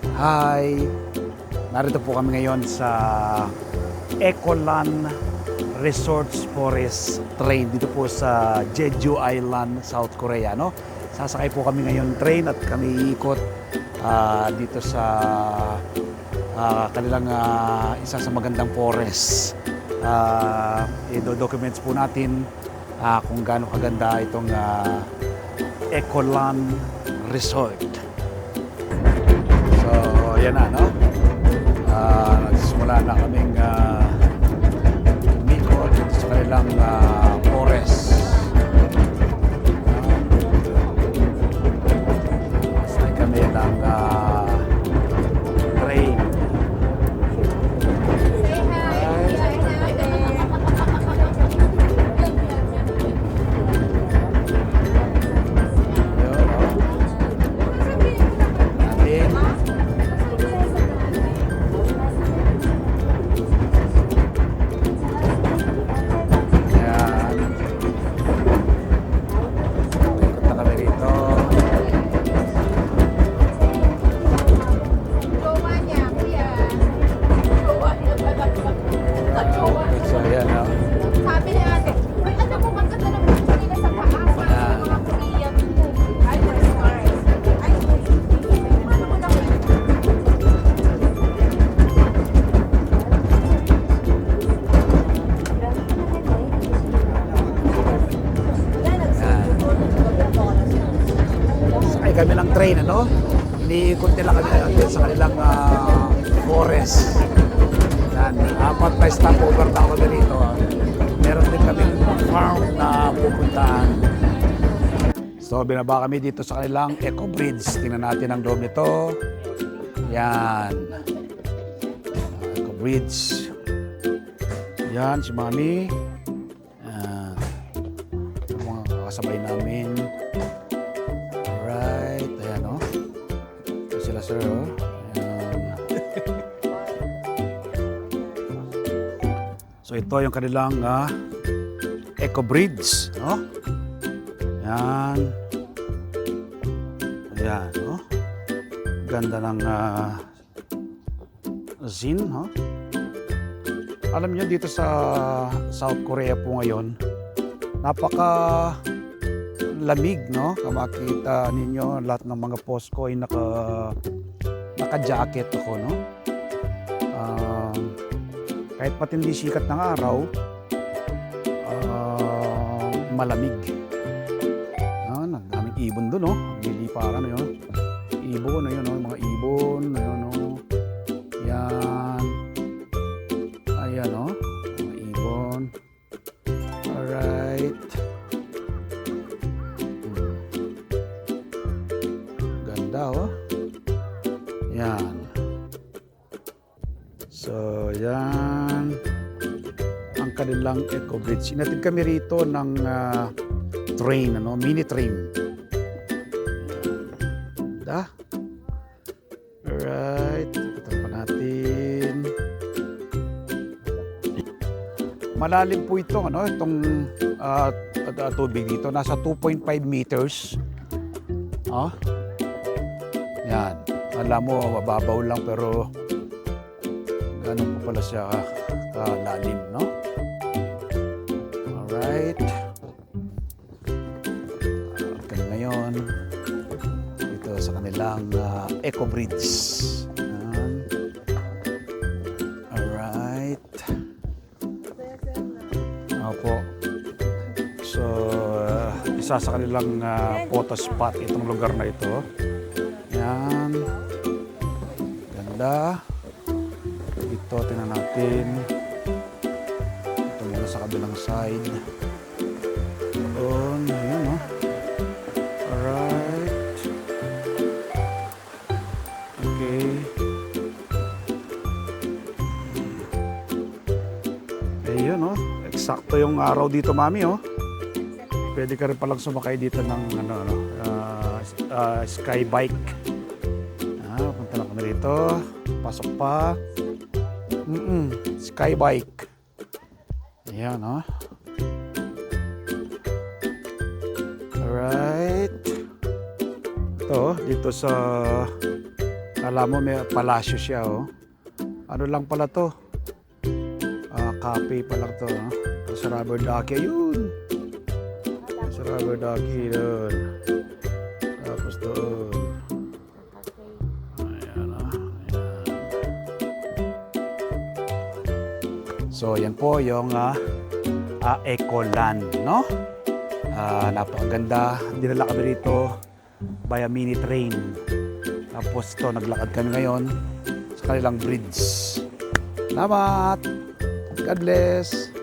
Hi! Narito po kami ngayon sa Ecoland Resorts Forest Train dito po sa Jeju Island, South Korea, no? Sasakay po kami ngayon train at kami iikot dito sa kanilang isa sa magandang forest. I-documents po natin kung gaano kaganda itong Ecoland Resort. So, yan na, no? Nagsisimula na kaming umikot sa kanilang forest. Sakay kami ng train. Kami ng train, ano? Iniikot nila kami sa kanilang forest. Yan, 4 na stopover na kami dito. Meron din kami farm na pupuntahan. So, binaba kami dito sa kanilang Eco Bridge. Tingnan natin ang loob nito. Yan. Eco Bridge. Yan, si Mami. Yan. Yung mga kasabay namin. Sir, oh. So ito yung kanilang Eco Bridge, no? Yan. Ayan, no? Ganda ng scene, no? Alam niyo dito sa South Korea po ngayon, napaka lamig, no? Makita ninyo lahat ng mga post ko ay naka-jacket ako, no? Kahit matindi sikat ng araw, malamig. Ang daming ibon doon, no? Liliparan, no? Ibon, ayun, no? Mga ibon, ayun, no? Yan. Ayan, no? Mga ibon. Alright. Oh. Yan. So, yan ang kanilang Eco Bridge. Inatid kami rito ng train, ano, mini train. Da. Alright. Ito pa natin. Malalim po ito, ano, itong tubig dito. Nasa 2.5 meters. Oh. Yan. Alam mo, mababaw lang pero ganun po pala siya kalalim, no? Alright. Okay, ngayon, ito sa kanilang Eco Bridge. Yan. Alright. Opo. So, isa sa kanilang photo spot itong lugar na ito. Yan. Ganda. Ito, tingnan natin. Ito muna sa kabilang side. Doon. Ayan, no? Alright. Okay. Ayun, no? Eksakto yung araw dito, Mami, oh. Pwede ka rin palang sumakay dito ng sky bike. Punta na kami rito. Pasok pa. Sky bike. Ayan, oh. Alright. Ito, dito sa Kala mo may palasyo siya, oh. Ano lang pala to? Cafe pa lang to, oh. Sa rubber ducky, ayun. Sa rubber ducky, doon. Tapos doon. Ayan, oh. Ayan. So, yan po yung Ecoland, no? Napakaganda. Dinala kami dito by a mini train. Tapos ito, naglakad kami ngayon sa kanilang bridge. Salamat! God bless!